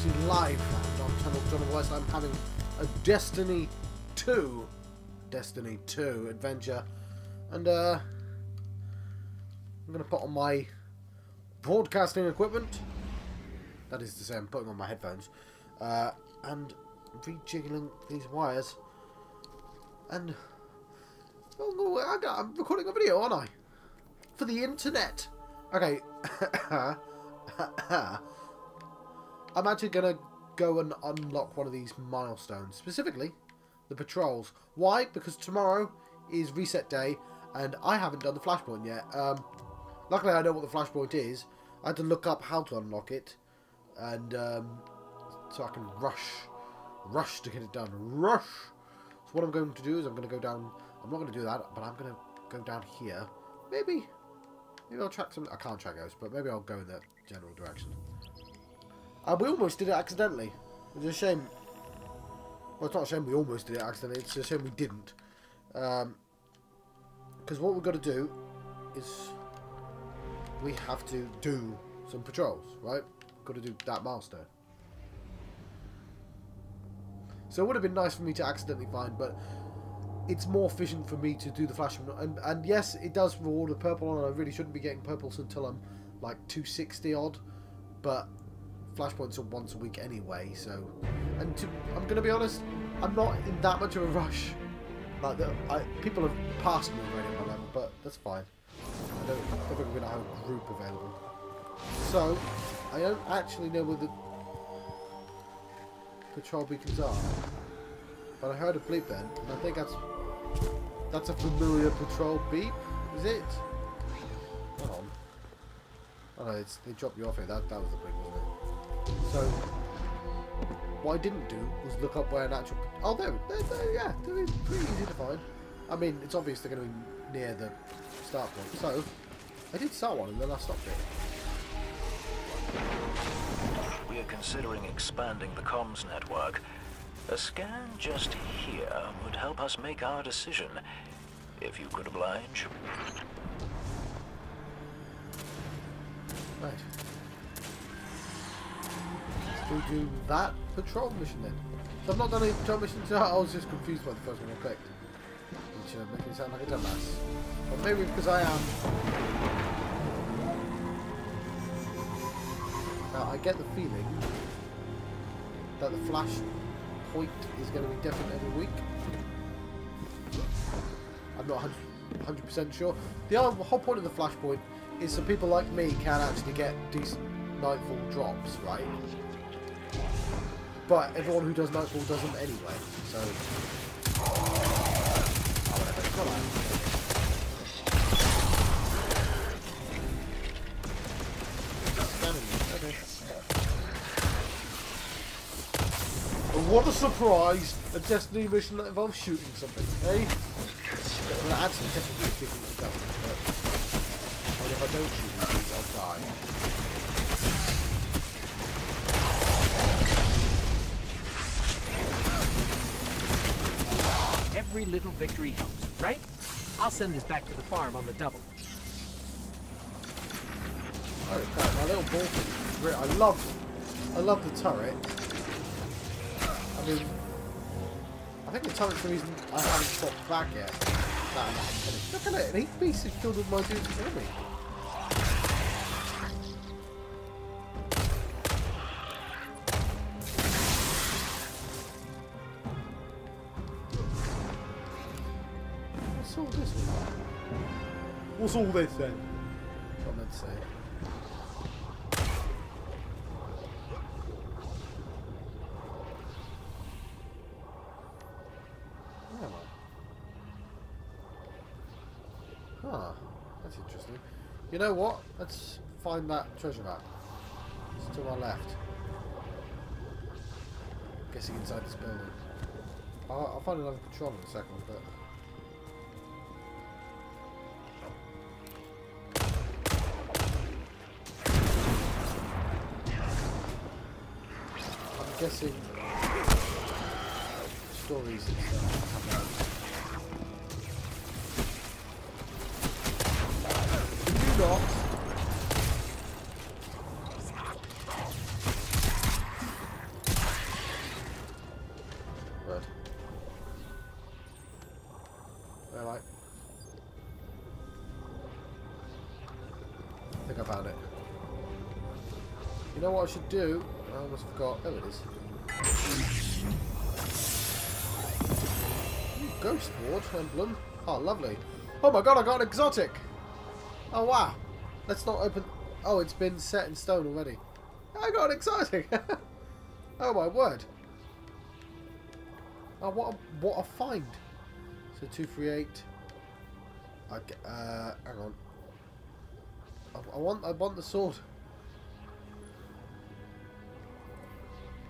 actually live on channel John West. I'm having a Destiny 2 adventure, and I'm gonna put on my broadcasting equipment. That is to say, I'm putting on my headphones and rejiggling these wires. And I'm recording a video, aren't I? For the internet. Okay. I'm actually gonna go and unlock one of these milestones, specifically the patrols. Why? Because tomorrow is reset day, and I haven't done the flashpoint yet. Luckily, I know what the flashpoint is. I had to look up how to unlock it, and so I can rush to get it done. Rush. So what I'm going to do is I'm going to go down. I'm not going to do that, but I'm going to go down here. Maybe I'll track some. I can't track those, but maybe I'll go in that general direction. We almost did it accidentally. It's a shame. Well, it's not a shame we almost did it accidentally. It's a shame we didn't. Because what we've got to do is we have to do some patrols, right? We've got to do that milestone. So it would have been nice for me to accidentally find, but it's more efficient for me to do the flash. And yes, it does reward a purple, and I really shouldn't be getting purples until I'm like 260 odd. But flashpoints are once a week anyway, so... And I'm going to be honest, I'm not in that much of a rush. Like, people have passed me already on my level, but that's fine. I don't think we're going to have a group available. So, I don't actually know where the patrol beacons are. But I heard a bleep then, and I think that's a familiar patrol beep. Is it? Hold on. Oh no, they dropped you off here. That was the bleep, wasn't it? So, what I didn't do was look up where an actual... Oh, they're pretty easy to find. I mean, it's obvious they're going to be near the start point. So, I did start one and then I stopped it. We are considering expanding the comms network. A scan just here would help us make our decision, if you could oblige. Right. Let's do that patrol mission then. So I've not done any patrol missions, so I was just confused by the first one I clicked. Which making it sound like a dumbass. But maybe because I am. Now I get the feeling that the flash point is going to be different every week. I'm not 100% sure. The whole point of the flashpoint is so people like me can actually get decent nightfall drops, right? But everyone who does nightfall does them anyway, so... Oh, whatever, it's not like... Okay. What a surprise! A Destiny mission that involves shooting something, eh? I'm gonna add some technical shooting to go, but if I don't shoot these, I'll die. Every little victory helps, right? I'll send this back to the farm on the double. Oh, God, my little ball thing is great. I love the turret. I mean, I think the turret's the reason I haven't stopped back yet. Look at it, and each piece is filled with my dudes for me. What's all this then? What's all this then? What I meant to say. Ah, that's interesting. You know what? Let's find that treasure map. It's to our left. I'm guessing inside this building. I'll find another patrol in a second, but... I'm guessing... stories and stuff have not. Alright. I think I found it. You know what I should do? I almost forgot. There it is. Ooh, ghost ward emblem. Oh, lovely. Oh my god, I got an exotic! Oh wow. Let's not open... Oh, it's been set in stone already. I got an exotic! Oh my word. Oh, what a find. So 238. Hang on. I want the sword.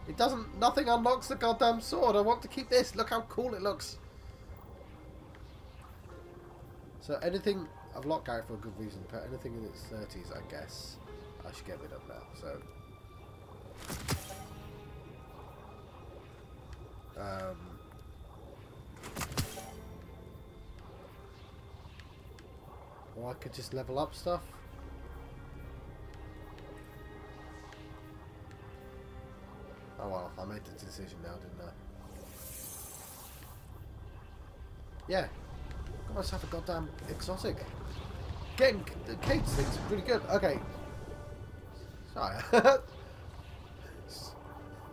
It doesn't... Nothing unlocks the goddamn sword. I want to keep this. Look how cool it looks. So anything... I've locked out for a good reason. But anything in its 30s, I guess, I should get rid of now. So... or I could just level up stuff. Oh well, I made the decision now, didn't I? Yeah. Got myself a goddamn exotic. Getting the Kate's thing's pretty good. Okay. Sorry.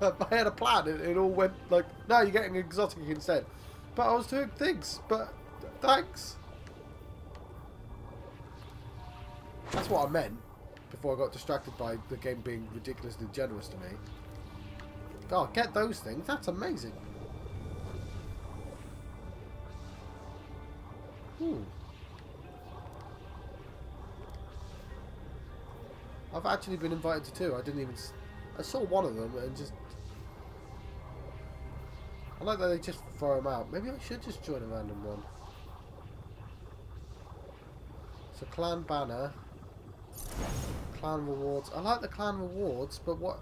I had a plan. It all went like, no, you're getting exotic instead. But I was doing things. But thanks. That's what I meant before I got distracted by the game being ridiculously generous to me. God, get those things. That's amazing. Ooh. I've actually been invited to two. I didn't even... I saw one of them and just... I like that they just throw them out. Maybe I should just join a random one. So clan banner. Clan rewards. I like the clan rewards, but what...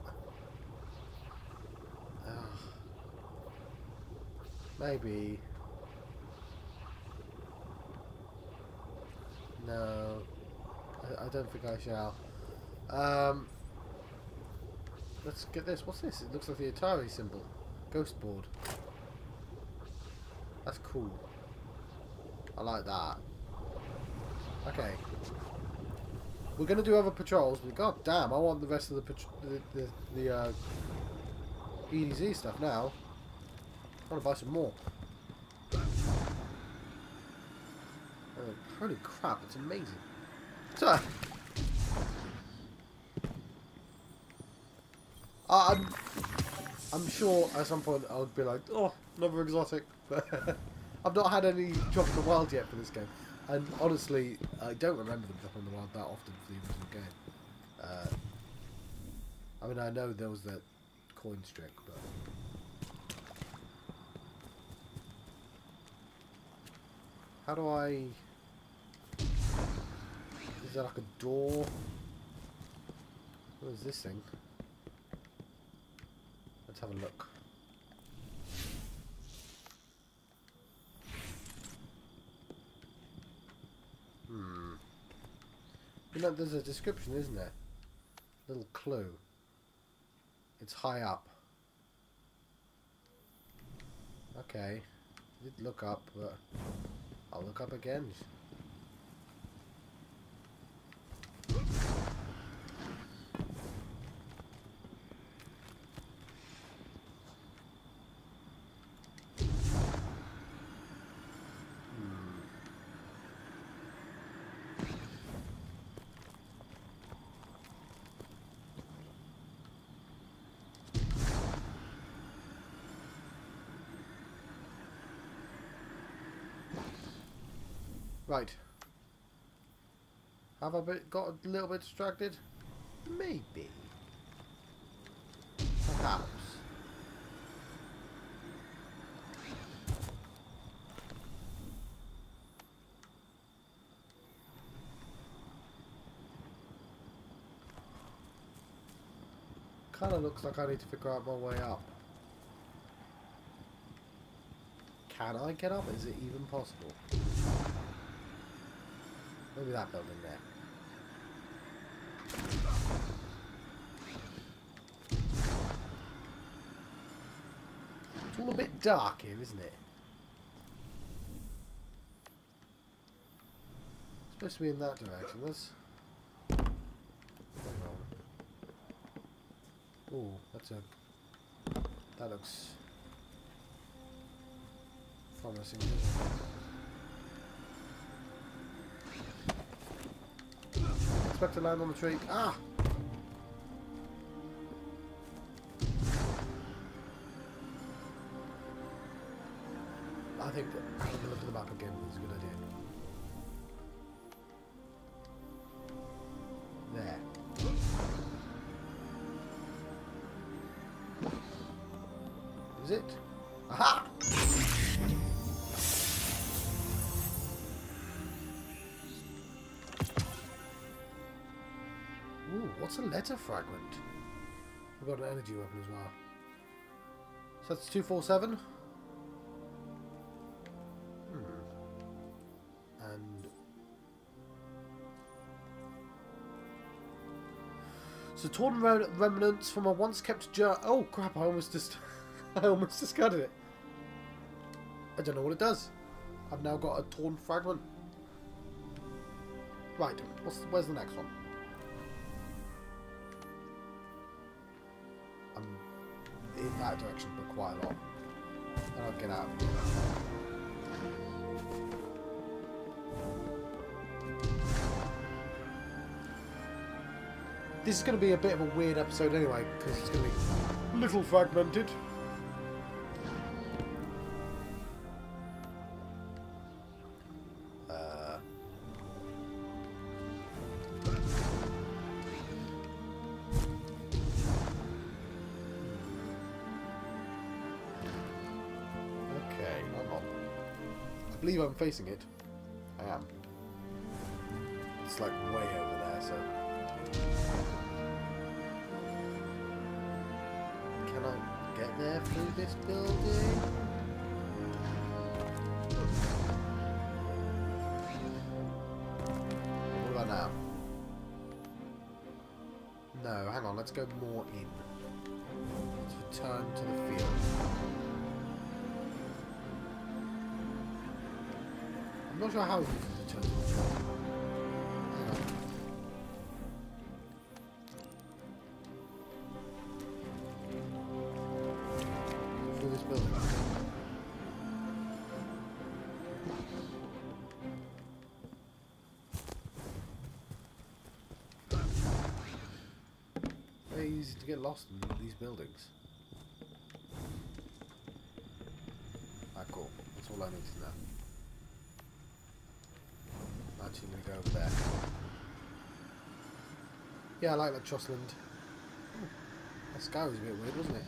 maybe... No. I don't think I shall. Let's get this. What's this? It looks like the Atari symbol. Ghost board. That's cool. I like that. Okay. We're gonna do other patrols, but god damn, I want the rest of the EDZ stuff now. I want to buy some more. Oh, holy crap! It's amazing. So, I'm sure at some point I'll be like, oh, another exotic. But I've not had any drop in the wild yet for this game. And honestly, I don't remember them dropping in the wild that often for the original game. I mean, I know there was that coin trick, but... How do I... Is there like a door? What is this thing? Let's have a look. You know, there's a description, isn't there? Little clue. It's high up. Okay. I did look up, but I'll look up again. Right. Have I got a little bit distracted? Maybe. Perhaps. Kind of looks like I need to figure out my way up. Can I get up? Is it even possible? Maybe that building there. It's all a bit dark here, isn't it? Supposed to be in that direction. That's. Oh, that's a. That looks promising. Expect to land on the tree. Ah! I think that having a look at the map again is a good idea. There. Is it? Aha! Ooh, what's a letter fragment? We've got an energy weapon as well. So that's 247. And so torn remnants from a once kept jar. Oh crap! I almost discarded it. I don't know what it does. I've now got a torn fragment. Right. Where's the next one? I'm in that direction, but quite a lot. And I'll get out of here. This is going to be a bit of a weird episode anyway, because it's going to be a little fragmented. Okay, I'm on. I believe I'm facing it. I am. It's like way over there, so... Can I get there through this building? What about now? No, hang on, let's go more in. Let's return to the field. I'm not sure how we can return to the field. Hang on. Through this building. Very easy to get lost in these buildings. Ah, cool. That's all I need to know. I'm actually going to go over there. Yeah, I like that Trostland. That sky was a bit weird, wasn't it?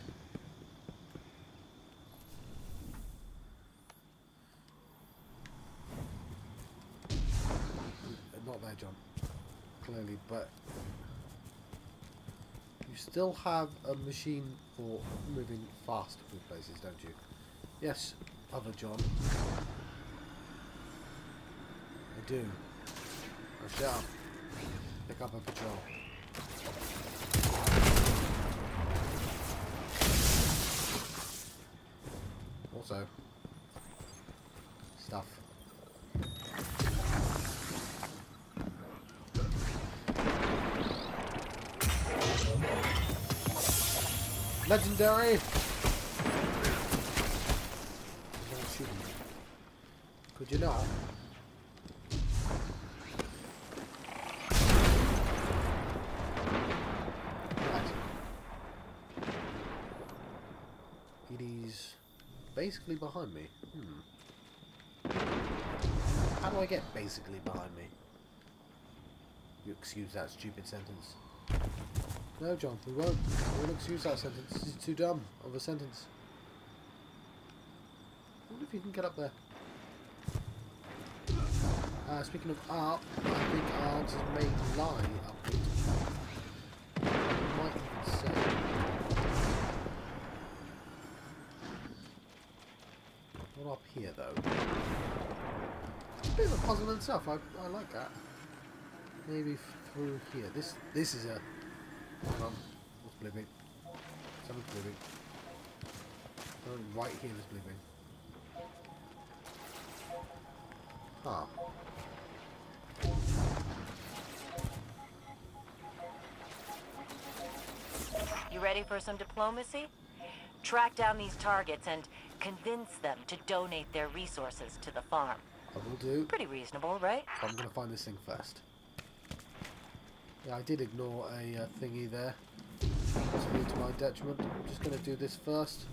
Not there, John. Clearly, but you still have a machine for moving fast through places, don't you? Yes, other John. I do. I shall pick up a patrol. Also, stuff. Legendary! Could you not? Right. It is basically behind me. How do I get basically behind me? You excuse that stupid sentence. No, John, we won't. We won't excuse that sentence. This is too dumb of a sentence. I wonder if you can get up there. Speaking of art, I think art is made to lie upward. I might even say. Not up here, though. It's a bit of a puzzle in itself. I like that. Maybe through here. This is a... Hold on. What's blipping? Something's blipping. Oh, right here is blipping. Huh. Ready for some diplomacy? Track down these targets and convince them to donate their resources to the farm. I will do. Pretty reasonable, right? I'm going to find this thing first. Yeah, I did ignore a thingy there. Possibly to my detriment. I'm just going to do this first.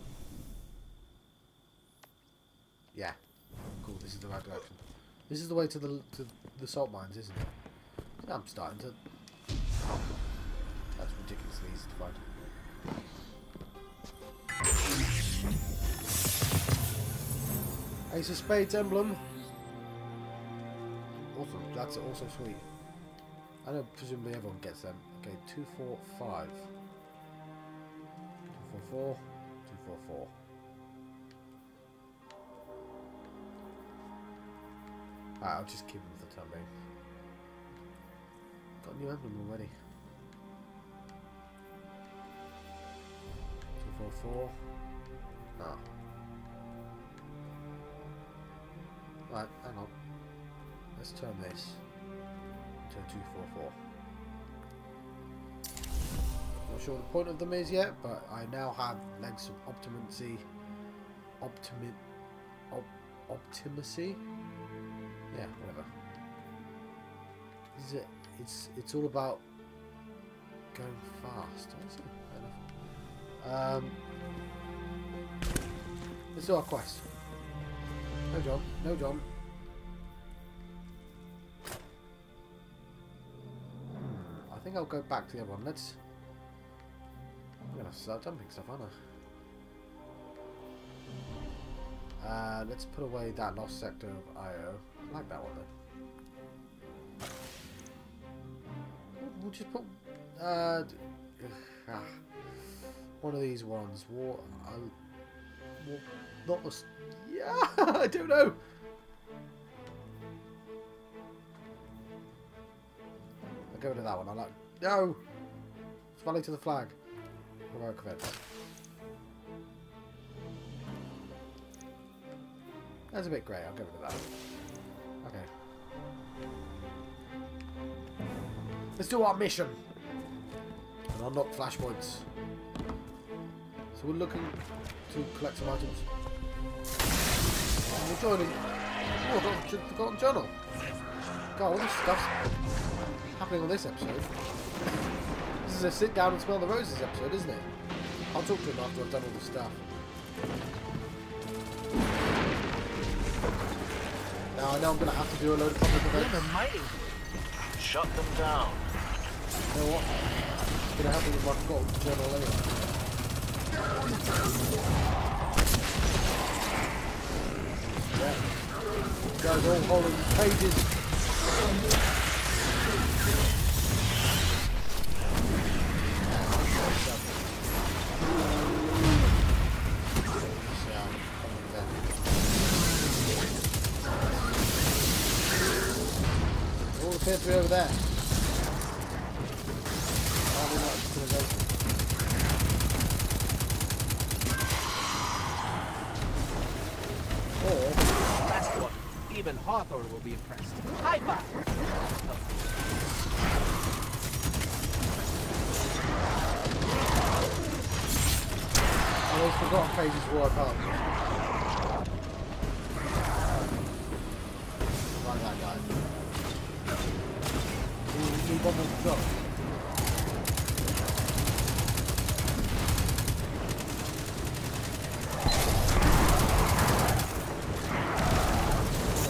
Yeah. Cool, this is the right direction. This is the way to the salt mines, isn't it? I'm starting to... That's ridiculously easy to find. Ace of Spades emblem. Awesome, that's also sweet. I know presumably everyone gets them. Okay, 245. 244. 244. Alright, I'll just keep them for the time being. Got a new emblem already. 244. Ah. Right, hang on. Let's turn this to 244. Not sure what the point of them is yet, but I now have legs of optimacy. Optimacy? Yeah, whatever. This is it. It's all about going fast. Honestly, fair enough. Let's do our quest. No, John. No, John. I think I'll go back to the other one. I'm gonna start dumping stuff, aren't I? Let's put away that lost sector of IO. I like that one though. We'll just put one of these ones. Not the. Yeah, I don't know. I'll go to that one. I like. No! It's rally to the flag. Heroic event. That's a bit grey. I'll go with that. Okay. Let's do our mission. And unlock flashpoints. So we're looking to collect some items. And we're joining. Oh, I've got a forgotten journal. God, all this stuff's happening on this episode. This is a sit down and smell the roses episode, isn't it? I'll talk to him after I've done all the stuff. Now I know I'm going to have to do a load of public events. Shut them down. You know what? It's going to help me with my forgotten journal anyway. Yeah. Guys all holding pages. All appear to be over there. Probably not just gonna go. Or Last one. Even Hawthorne will be impressed. High five! those forgotten pages wipe up. Like that guy. Need one more to drop.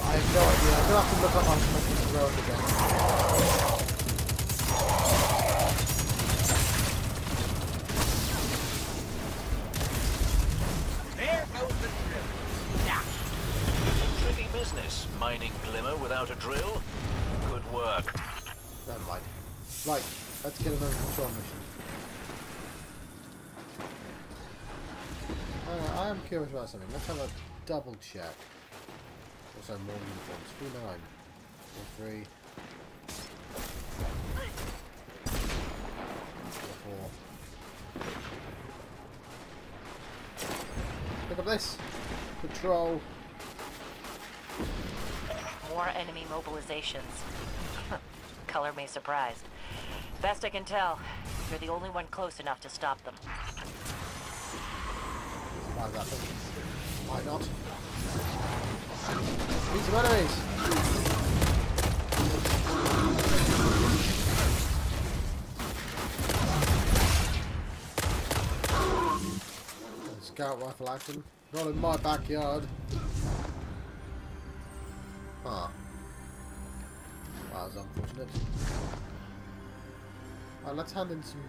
I have no idea. I'm gonna have to look up my fucking road again. Mining Glimmer without a drill? Good work. Never mind. Right, let's get another control mission. I am curious about something. Let's have a double check. Also, more uniforms. 39. 43. 4. Pick up this. Patrol. More enemy mobilizations. Color me surprised. Best I can tell, you're the only one close enough to stop them. revive that thing. Why not? Need some enemies! Scout rifle action. Not in my backyard. Huh. That was unfortunate. Right, let's hand in some...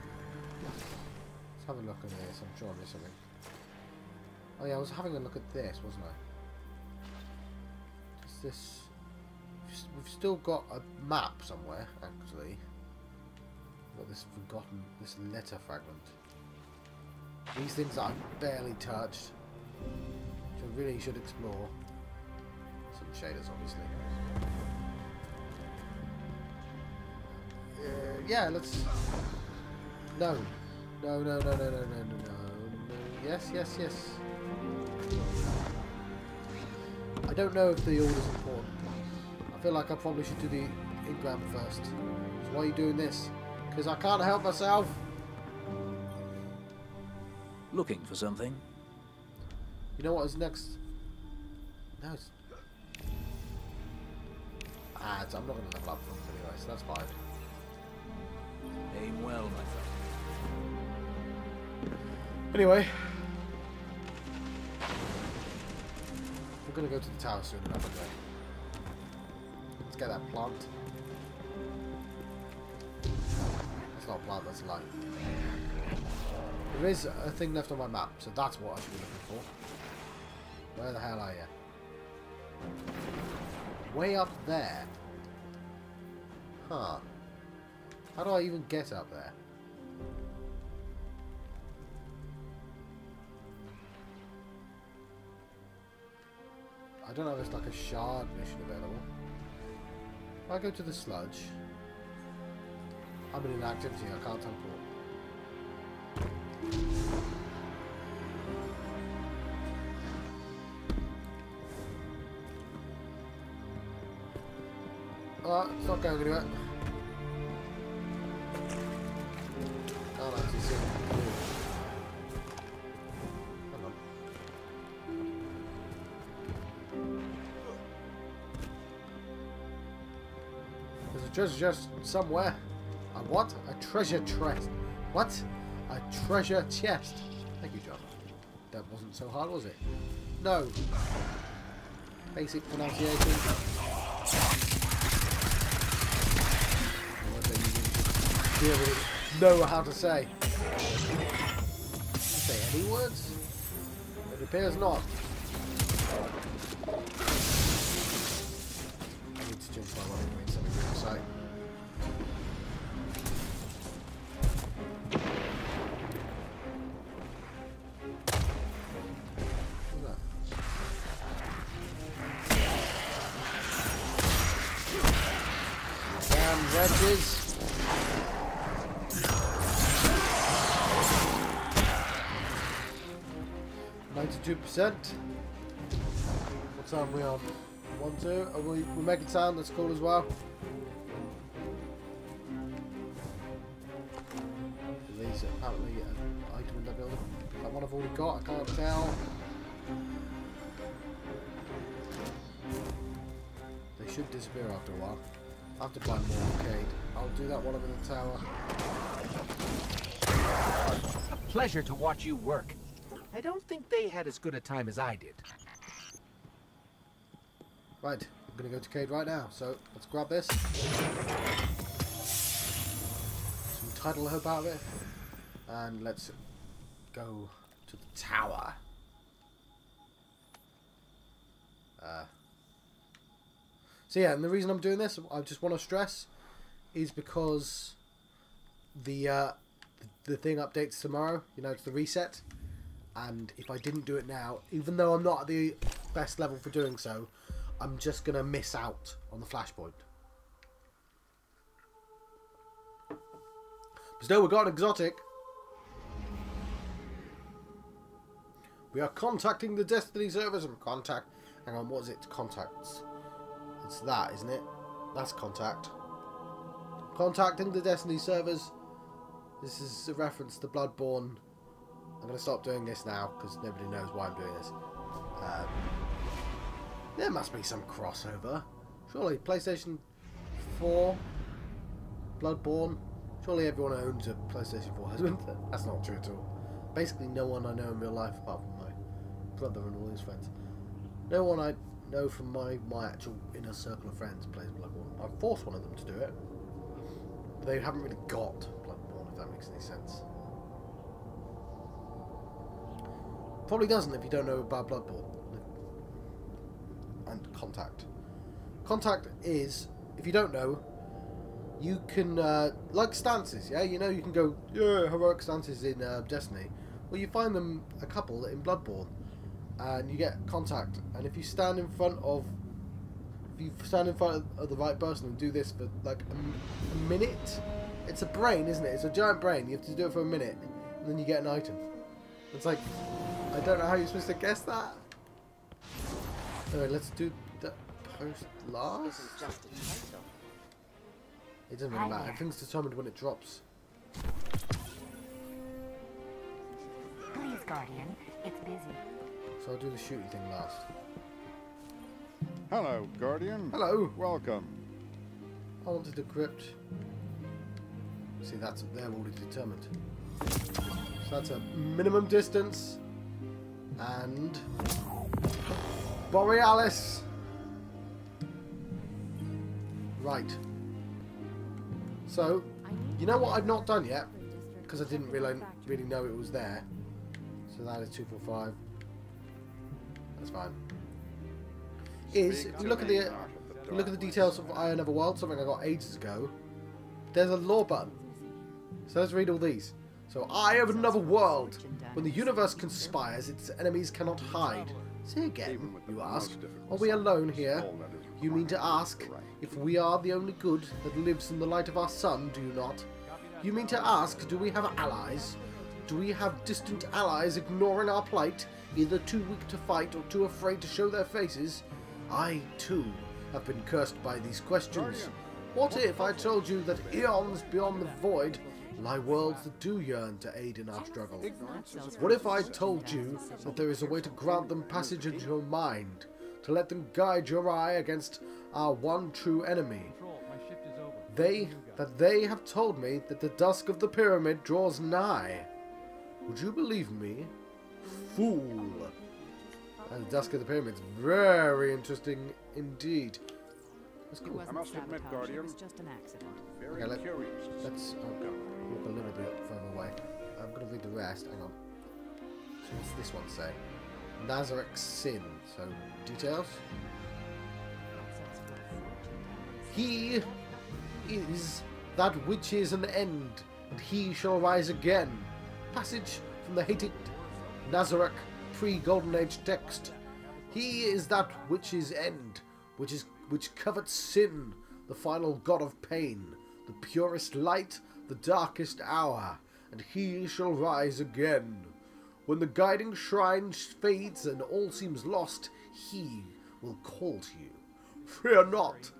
Let's have a look at this. I'm sure I missed something. Oh yeah, I was having a look at this, wasn't I? Is this... We've still got a map somewhere, actually. Got this forgotten... This letter fragment. These things that I've barely touched. Which I really should explore. Some shaders, obviously. Yeah, let's... No. No, no, no, no, no, no, no, no. Yes, yes, yes. I don't know if the order's important. I feel like I probably should do the engram first. So why are you doing this? Because I can't help myself. Looking for something? You know what is next? No, it's... I'm not going to level up from it anyway, so that's fine. Aim well, my friend. Anyway. We're going to go to the tower soon enough anyway. Let's get that plant. That's not a plant, that's a light. There is a thing left on my map, so that's what I should be looking for. Where the hell are you? Way up there. Huh. How do I even get up there? I don't know if there's like a shard mission available. If I go to the sludge, I'm in an activity, I can't teleport. It's not going anywhere. Can't actually see what to do. Hang on. There's a treasure chest somewhere. A what? A treasure chest. What? A treasure chest. Thank you, John. That wasn't so hard, was it? No. Basic pronunciation. Know how to say. Say any words? It appears not. I need to change my mind to something to say. Damn wretches. 92%. What time are we on? 1, 2. Are we're making sound. That's cool as well. These are apparently an item in the building. That one I've already got. I can't tell. They should disappear after a while. I have to buy more arcade. I'll do that while I'm in the tower. A pleasure to watch you work. I don't think they had as good a time as I did. Right, I'm going to go to Cade right now, so let's grab this. Some tidal herb out of it. And let's go to the tower. So yeah, and the reason I'm doing this, I just want to stress, is because the thing updates tomorrow. You know, it's the reset. And if I didn't do it now, even though I'm not at the best level for doing so, I'm just going to miss out on the flashpoint. But still, we've got an exotic. We are contacting the Destiny servers and contact... Hang on, what is it? Contacts. It's that, isn't it? That's contact. Contacting the Destiny servers. This is a reference to Bloodborne I'm going to stop doing this now because nobody knows why I'm doing this. There must be some crossover. Surely PlayStation 4, Bloodborne. Surely everyone owns a PlayStation 4 husband. That's not true at all. Basically, no one I know in real life, apart from my brother and all his friends. No one I know from my actual inner circle of friends plays Bloodborne. I've forced one of them to do it. But they haven't really got Bloodborne, if that makes any sense. Probably doesn't if you don't know about Bloodborne. And Contact. Contact is, if you don't know, you can, like stances, yeah? You know you can go, yeah, heroic stances in Destiny. Well, you find them, a couple, in Bloodborne. And you get Contact. And if you stand in front of, the right person and do this for, like, a minute, it's a brain, isn't it? It's a giant brain. You have to do it for a minute. And then you get an item. It's like, I don't know how you're supposed to guess that. Anyway, let's do the post last. It doesn't really matter. Everything's determined when it drops. Please, Guardian. It's busy. So I'll do the shooting thing last. Hello, Guardian. Hello. Welcome. I want to decrypt. See, that's they're already determined. So that's a minimum distance. And Borealis. Right. So, you know what I've not done yet? Because I didn't really know it was there. So that is 245. That's fine. Is, if you look at the details of I Another World, something I got ages ago, there's a lore button. So let's read all these. So, Eye of Another World. When the universe conspires, its enemies cannot hide. Say again, you ask. Are we alone here? You mean to ask if we are the only good that lives in the light of our sun, do you not? You mean to ask, do we have allies? Do we have distant allies ignoring our plight, either too weak to fight or too afraid to show their faces? I, too, have been cursed by these questions. What if I told you that eons beyond the void lie worlds that do yearn to aid in our struggle? What if I told you that there is a way to grant them passage into your mind, to let them guide your eye against our one true enemy? They have told me that the dusk of the pyramid draws nigh. Would you believe me? Fool! And the dusk of the pyramid is very interesting indeed. That's cool. I must admit, Guardian, just an accident. very Okay, curious. let's walk a little bit further away. I'm going to read the rest. Hang on. So what's this one say? Nazarek's sin. So, details? He is that which is an end, and he shall rise again. Passage from the hated Nazarek pre-Golden Age text. He is that which is end, which covets sin, the final god of pain, the purest light, the darkest hour, and he shall rise again. When the guiding shrine fades and all seems lost, he will call to you. Fear not.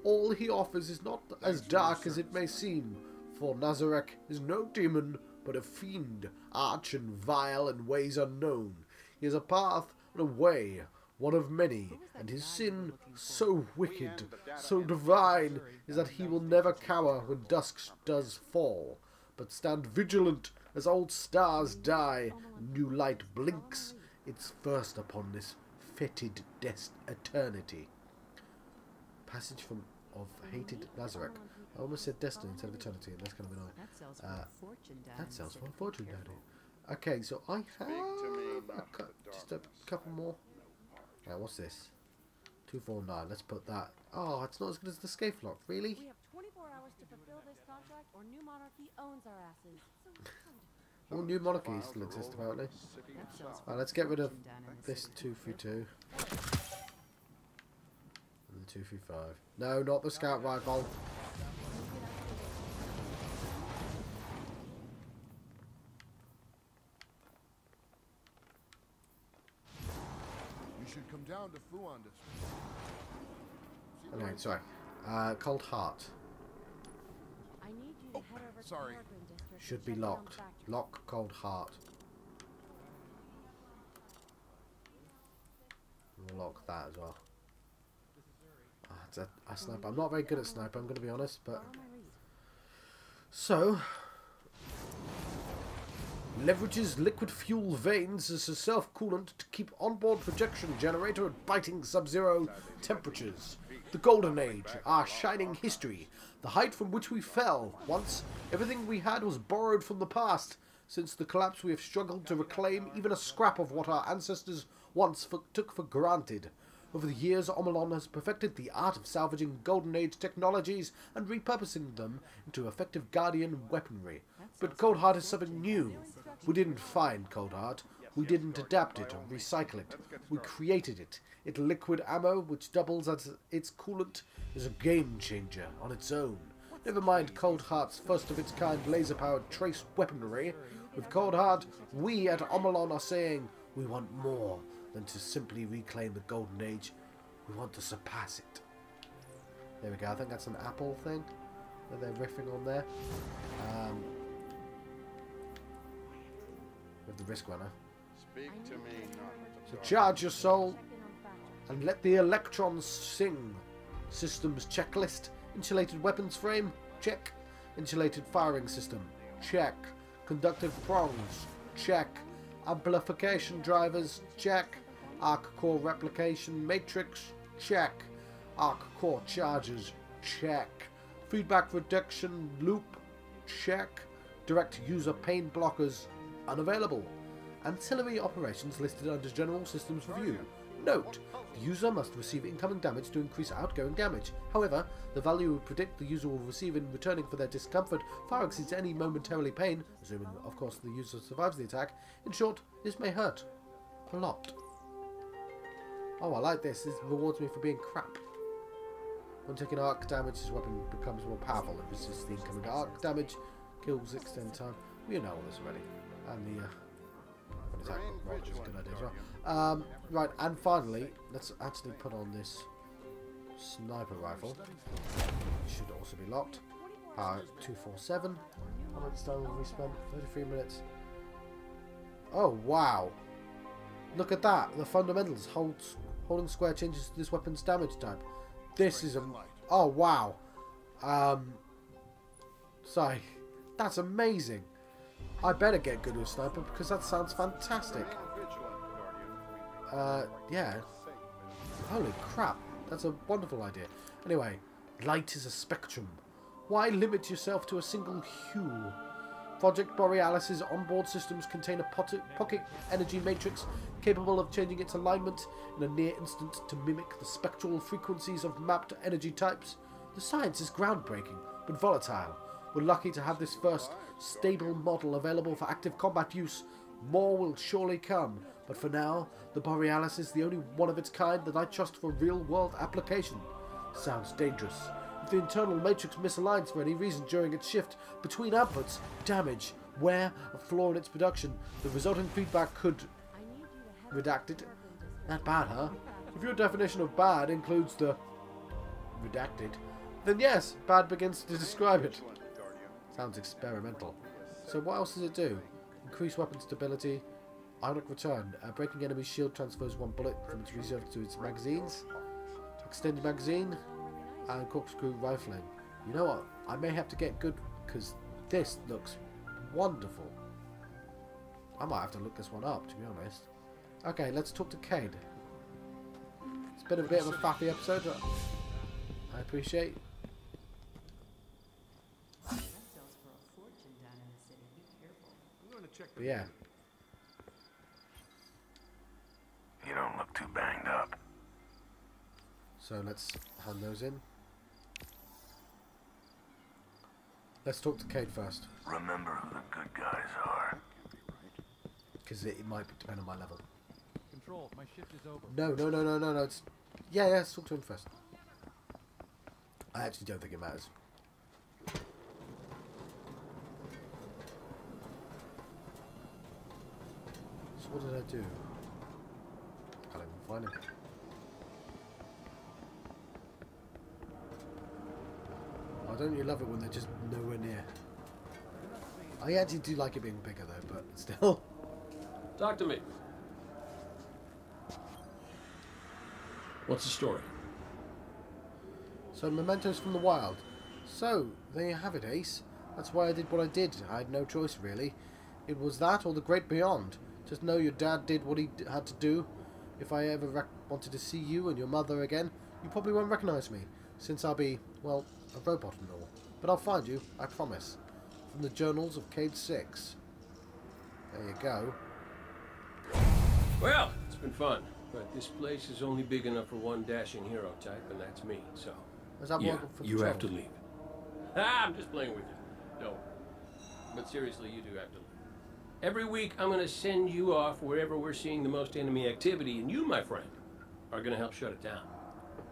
All he offers is not as dark as it may seem, for Nazarek is no demon, but a fiend, arch and vile in ways unknown. He has a path and a way, one of many, and his sin, so wicked, so divine, is that he will never cower when dusk does fall, but stand vigilant as old stars die, and new light blinks its first upon this fetid eternity. Passage of hated Nazarek. I almost said destiny instead of eternity, and that's kind of annoying. That sells for a fortune, Daddy. Okay, so I have just a couple more. What's this? 249. Let's put that. Oh, it's not as good as the Scaife lock, really? We have 24 hours to fulfill this contract, or New Monarchy owns our asses. All New Monarchies still exist, apparently. Alright, let's get rid of this 232. And the 235. No, not the scout rifle. You should come down to Fuan District. Okay, sorry. Cold Heart. I need you to head over to sorry. Caverns District Should be locked. Lock Cold Heart. We'll lock that as well. It's a sniper. I'm not very good at sniper, I'm going to be honest, but... So... Leverages liquid fuel veins as a self-coolant to keep onboard projection generator at biting sub-zero temperatures. The Golden Age, our shining history, the height from which we fell. Once, everything we had was borrowed from the past. Since the collapse, we have struggled to reclaim even a scrap of what our ancestors once took for granted. Over the years, Omolon has perfected the art of salvaging Golden Age technologies and repurposing them into effective Guardian weaponry. But Cold Heart is something new. We didn't find Cold Heart. We didn't adapt it or recycle it. We created it. Its liquid ammo, which doubles as its coolant, is a game changer on its own. Never mind Cold Heart's first-of-its-kind laser-powered trace weaponry. With Cold Heart, we at Omolon are saying we want more than to simply reclaim the Golden Age. We want to surpass it. There we go. I think that's an Apple thing that they're riffing on there. With the Risk Runner. Speak to me, So charge your soul and let the electrons sing. Systems checklist. Insulated weapons frame? Check. Insulated firing system? Check. Conductive prongs? Check. Amplification drivers? Check. Arc core replication matrix? Check. Arc core chargers? Check. Feedback reduction loop? Check. Direct user pain blockers? Unavailable. Ancillary operations listed under General Systems Review. Note, the user must receive incoming damage to increase outgoing damage. However, the value we predict the user will receive in returning for their discomfort far exceeds any momentarily pain, assuming, of course, the user survives the attack. In short, this may hurt. A lot. Oh, I like this. This rewards me for being crap. When taking arc damage, this weapon becomes more powerful. It resists the incoming arc damage. Kills extend time. We know all this already. And the attack roll is a good idea as well. Right, and finally, let's actually put on this sniper rifle. It should also be locked. Power 247. How much time have we spent? 33 minutes. Oh, wow. Look at that. The fundamentals. Holding square changes this weapon's damage type. This is a... Oh, wow. Sorry. That's amazing. I better get good with sniper because that sounds fantastic. Yeah. Holy crap. That's a wonderful idea. Anyway, light is a spectrum. Why limit yourself to a single hue? Project Borealis's onboard systems contain a pocket energy matrix capable of changing its alignment in a near instant to mimic the spectral frequencies of mapped energy types. The science is groundbreaking, but volatile. We're lucky to have this first stable model available for active combat use. More will surely come, but for now, the Borealis is the only one of its kind that I trust for real-world application. Sounds dangerous. If the internal matrix misaligns for any reason during its shift between outputs, damage, wear, a flaw in its production, the resulting feedback could... Redacted? That bad, huh? If your definition of bad includes the... Redacted, then yes, bad begins to describe it. Sounds experimental. So what else does it do? Increase weapon stability. Ionic return. Breaking enemy shield transfers one bullet from its reserve to its magazines. Extended magazine. And corkscrew rifling. You know what? I may have to get good because this looks wonderful. I might have to look this one up, to be honest. Okay, let's talk to Cade. It's been a bit of a faffy episode. I appreciate. But yeah. You don't look too banged up. So let's hand those in. Let's talk to Cade first. Remember who the good guys are. Because it might depend on my level. Control, my shift is over. No. It's... Yeah, let's talk to him first. I actually don't think it matters. So what did I do? Can't even find him. Why don't you love it when they're just nowhere near? I actually do like it being bigger though, but still. Talk to me. What's the story? So, mementos from the wild. So, there you have it, Ace. That's why I did what I did. I had no choice, really. It was that or the great beyond. Just know your dad did what he had to do. If I ever wanted to see you and your mother again, you probably won't recognise me, since I'll be, well, a robot and all. But I'll find you, I promise. From the journals of Cave 6. There you go. Well, it's been fun, but this place is only big enough for one dashing hero type, and that's me, so... Is that yeah, one for you patrol? have to leave. Ah, I'm just playing with you. No. But seriously, you do have to leave. Every week, I'm going to send you off wherever we're seeing the most enemy activity, and you, my friend, are going to help shut it down.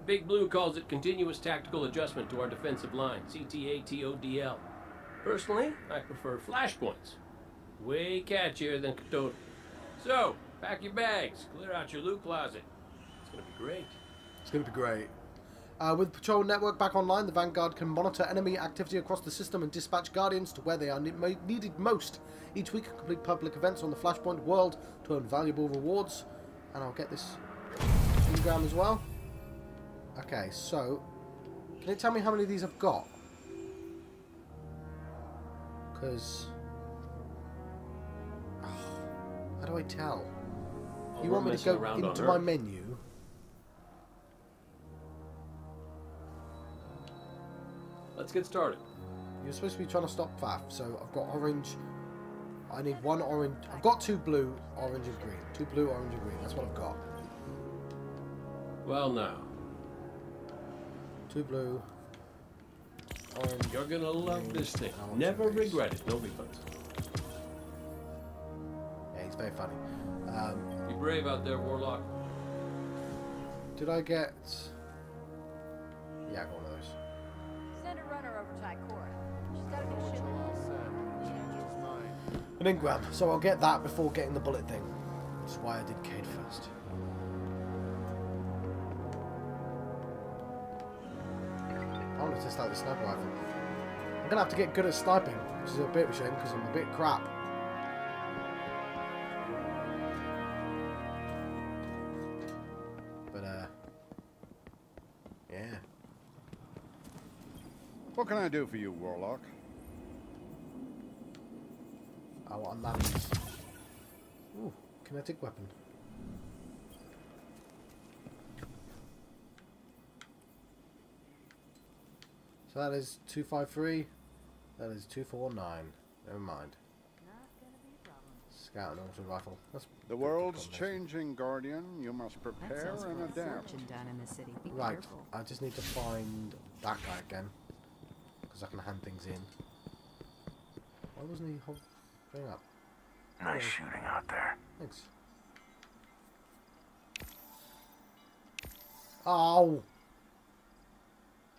Big Blue calls it continuous tactical adjustment to our defensive line, CTATODL. Personally, I prefer Flashpoints. Way catchier than Cato. So, pack your bags, clear out your loot closet. It's going to be great. It's going to be great. With Patrol Network back online, the Vanguard can monitor enemy activity across the system and dispatch Guardians to where they are needed most. Each week, complete public events on the Flashpoint world to earn valuable rewards. And I'll get this engram as well. Okay, so... Can it tell me how many of these I've got? Because... how do I tell? You want me to go into my menu? Let's get started. You're supposed to be trying to stop FAF, so I've got orange. I need one orange. I've got 2 blue, orange and green. 2 blue, orange and green. That's what I've got. Well, now. 2 blue, orange. You're gonna love green, this thing. orange, Never and green. regret it. No refunds. Yeah, he's very funny. Be brave out there, Warlock. Did I get... Yeah, I got one of those. Send a runner over to Ikora. She's gotta get shit along. An engram, so I'll get that before getting the bullet thing. That's why I did Cade first. I want to test out the sniper rifle. I'm gonna have to get good at sniping, which is a bit of a shame because I'm a bit crap. But yeah. What can I do for you, Warlock? I want lands. Ooh, kinetic weapon. So that is 253. That is 249. Never mind. Scout and auto rifle. That's The world's changing, Guardian. You must prepare and adapt. Down in the city. Be right. careful. I just need to find that guy again, because I can hand things in. Why wasn't he holding up? Nice shooting out there. Thanks. Oh!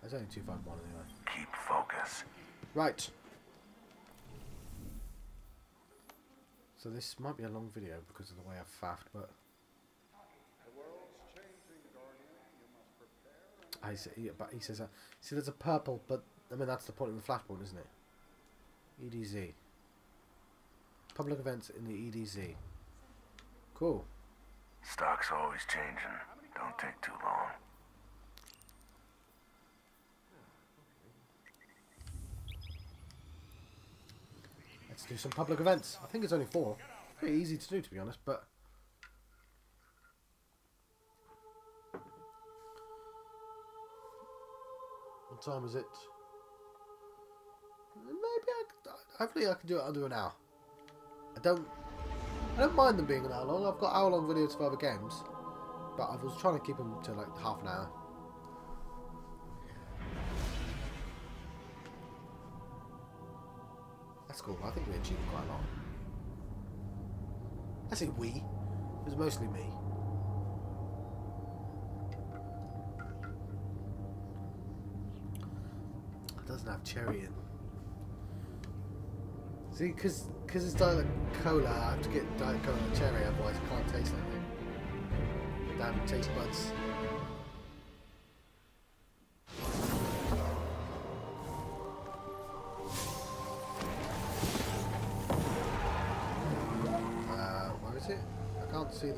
There's only 251 anyway. Keep focus. Right. So this might be a long video because of the way I've faffed, but... I see, yeah, but he says, see there's a purple, but I mean that's the point of the Flashpoint, isn't it? EDZ. Public events in the EDZ. Cool. Stock's always changing. Don't take too long. Let's do some public events. I think it's only 4. Pretty easy to do, to be honest, but... What time is it? Maybe hopefully I can do it under an hour. I don't mind them being an hour long. I've got hour-long videos for other games, but I was trying to keep them to like half an hour. That's cool. I think we achieved quite a lot. I say we. It was mostly me. It doesn't have cherry in. See, because it's Diet Cola, I have to get Diet Cola and cherry, otherwise I can't taste anything. Damn taste buds. see the...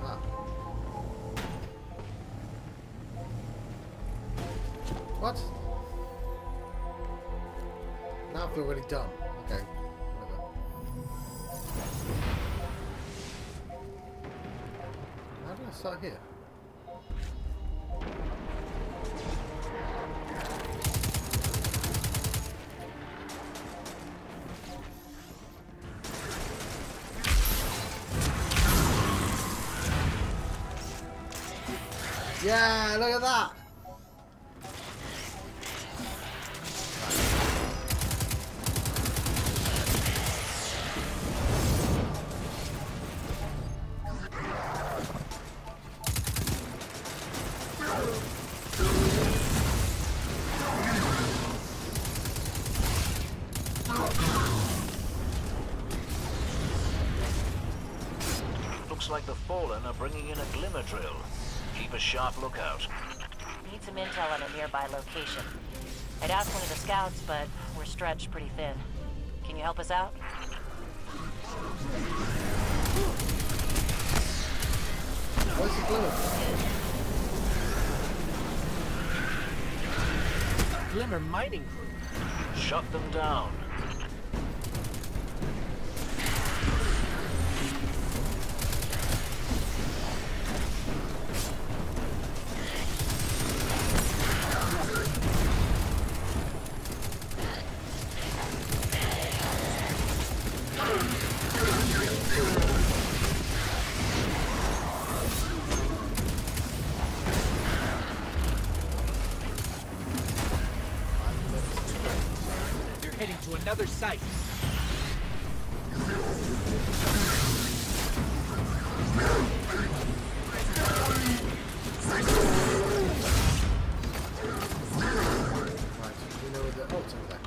Ah. What? Now I feel really dumb. Okay. Whatever. How do I start here? Yeah, look at that! Looks like the Fallen are bringing in a glimmer drill. Keep a sharp lookout. Need some intel on a nearby location. I'd asked one of the scouts, but we're stretched pretty thin. Can you help us out? Where's the glimmer? Glimmer mining crew. Shut them down. Heading to another site. Right, we know where the... Oh, it's over there.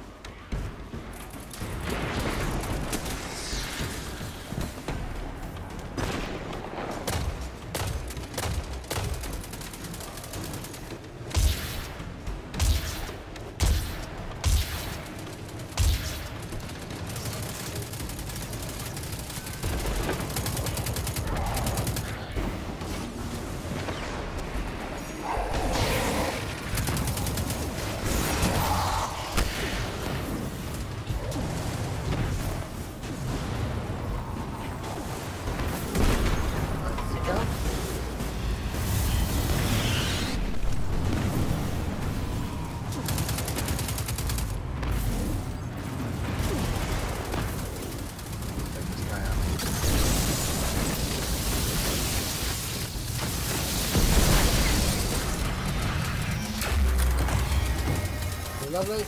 Lovely.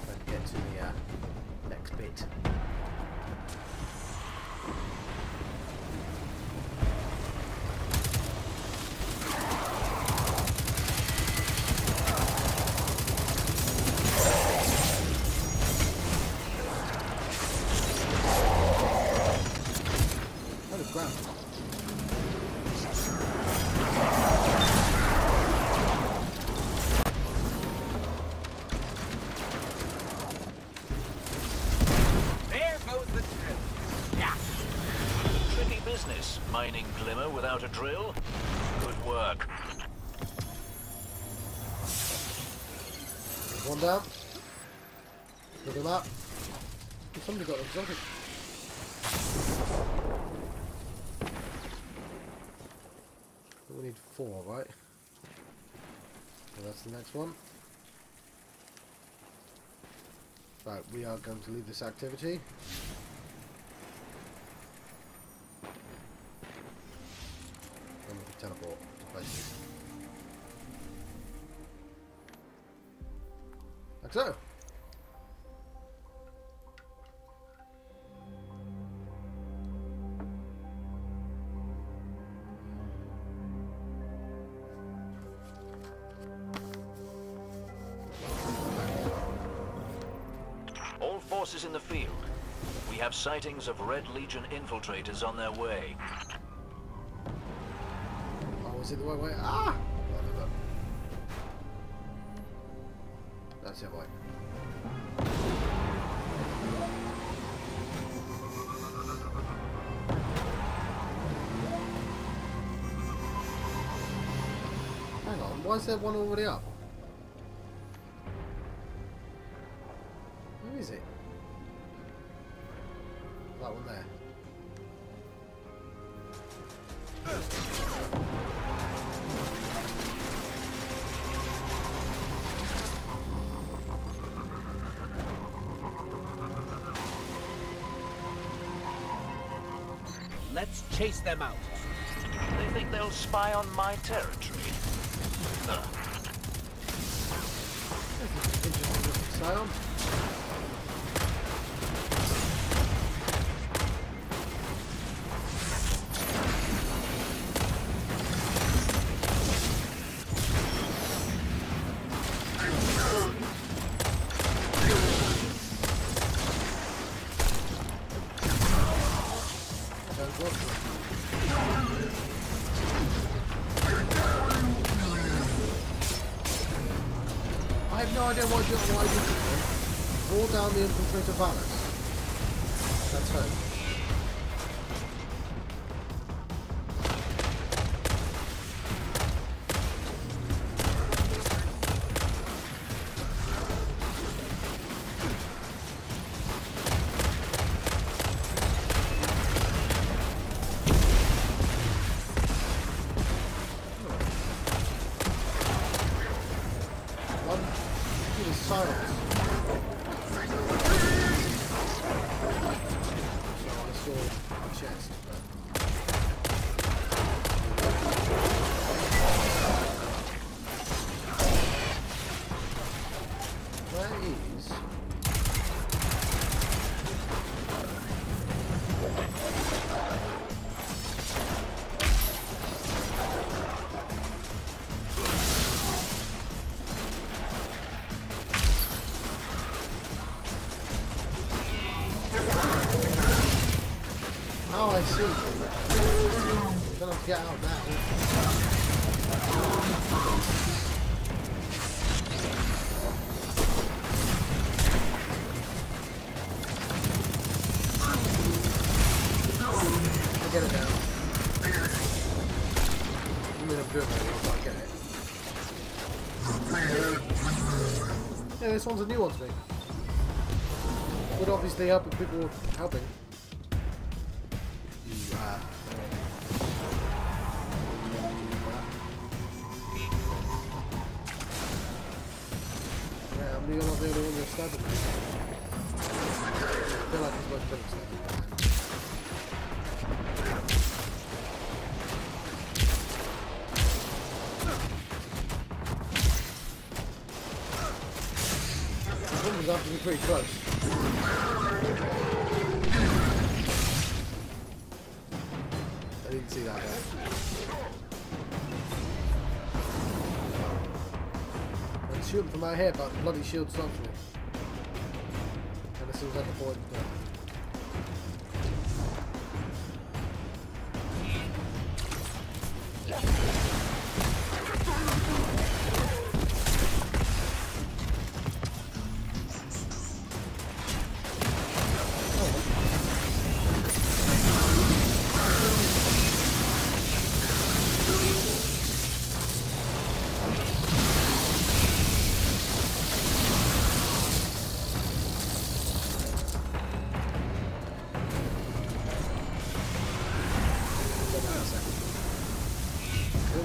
Let's get to the next bit. Oh, the ground. Mining glimmer without a drill? Good work. One down. Look at that. Somebody got exotic. We need 4, right? So that's the next one. Right, we are going to leave this activity. And we can teleport to places. Like so. All forces in the field. We have sightings of Red Legion infiltrators on their way. Oh, is it the right way? Ah! That's the other way. Hang on, why is there one already up? Where is it? That one there. Let's chase them out. They think they'll spy on my territory. Interesting sound. I have no idea why I did it. Draw down the infantry to balance. That's fine. Silence. I saw a chest. That is. Oh, I see. I'm gonna have to get out now. I get it now. I mean, I'm doing it, but I get it. Yeah, this one's a new one to me. Would obviously help if people were helping. Yeah, I'm the only one that's stabbing me. I feel like it's much better stabbing. This one was after me pretty close. I didn't see that there. I'm shooting from my head, but the bloody shield stops me. And this was at the point.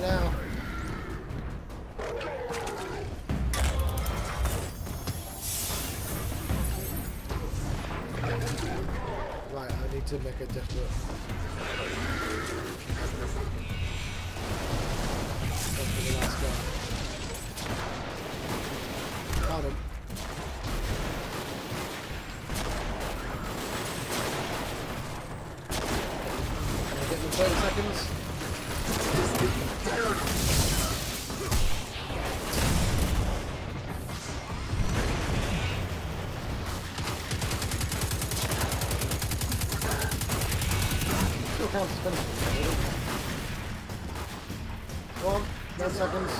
Now. Right, I need to make a different. That's for the last guy. Found him. Can I get him in 30 seconds? Still counts as finishing. Go on, 9 seconds.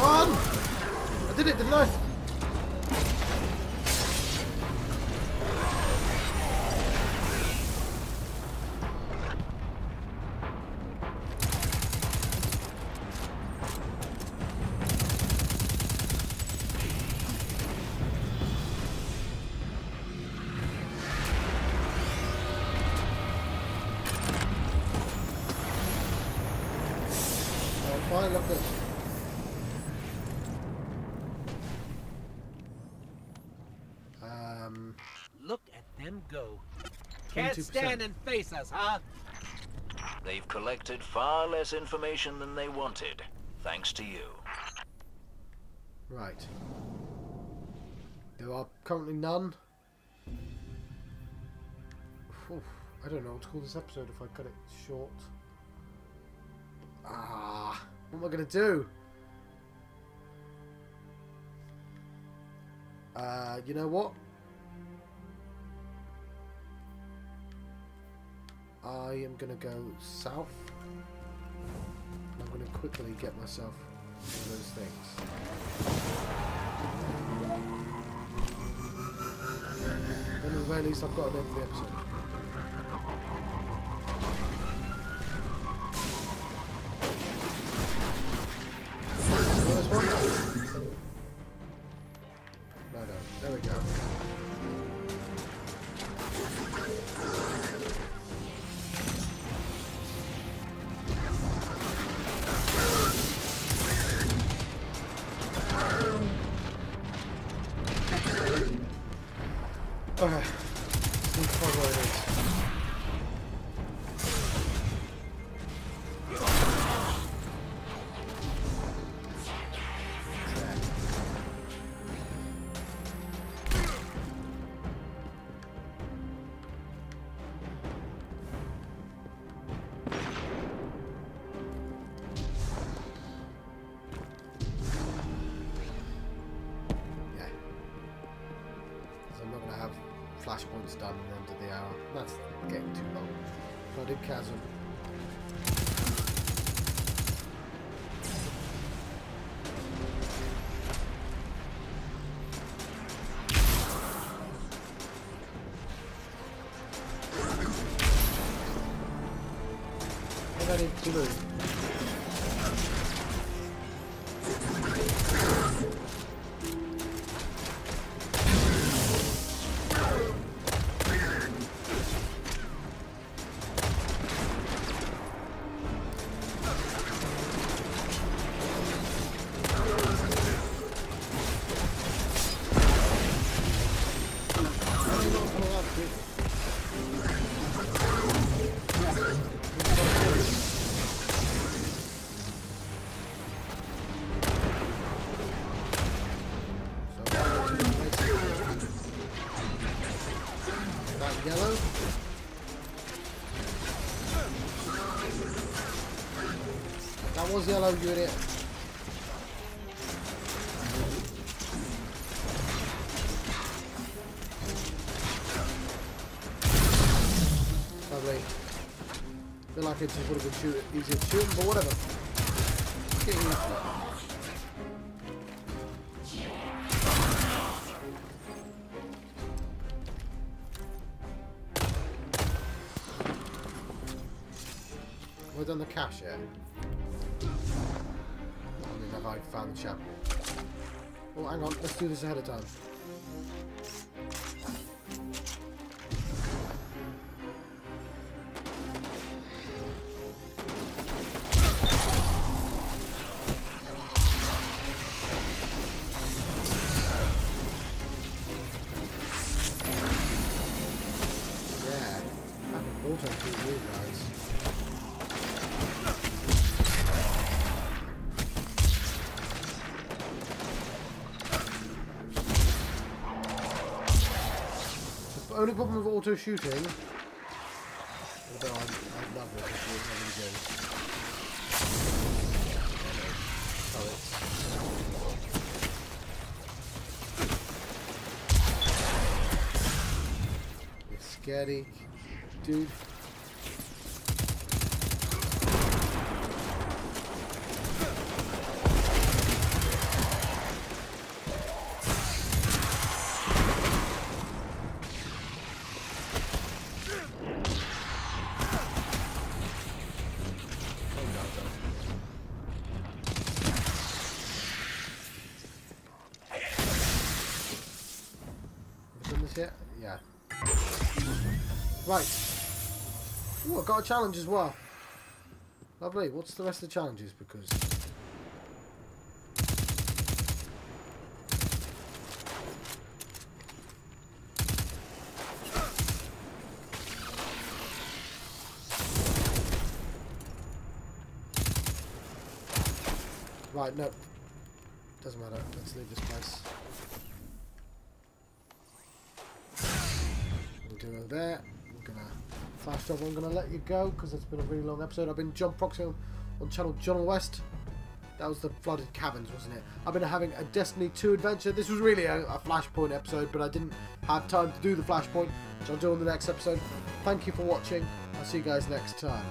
Run! I did it, didn't I? Fine, look at this. Look at them go. Can't 22%. stand and face us, huh? They've collected far less information than they wanted, thanks to you. Right. There are currently none. Oof, I don't know what to call this episode if I cut it short. Ah, what am I going to do? You know what? I am going to go south. I'm going to quickly get myself one of those things. Then at the very least I've got an end of the episode. This one? No, there we go. Okay, let's need to find where it is. Flashpoints done at the end of the hour. That's getting too long. Flooded chasm. What do I need to do? Yellow. That was yellow, you idiot. Lovely. Feel like it just would have been easier to shoot, but whatever. Get used to that. We've done the cache yet. I mean, have I found the chapel? Oh, hang on. Let's do this ahead of time. Yeah. I can auto shoot you guys. The only problem with auto shooting, although I love it, it's really good. It's scary, dude. this it? Yeah. Right. Ooh, I've got a challenge as well. Lovely. What's the rest of the challenges? Because... Right, no. Doesn't matter. Let's leave this place. We'll do it there. We're gonna flash over. I'm gonna let you go because it's been a really long episode. I've been John Proxy on channel John West. That was the flooded caverns, wasn't it? I've been having a Destiny 2 adventure. This was really a Flashpoint episode, but I didn't have time to do the Flashpoint, which I'll do on the next episode. Thank you for watching. I'll see you guys next time.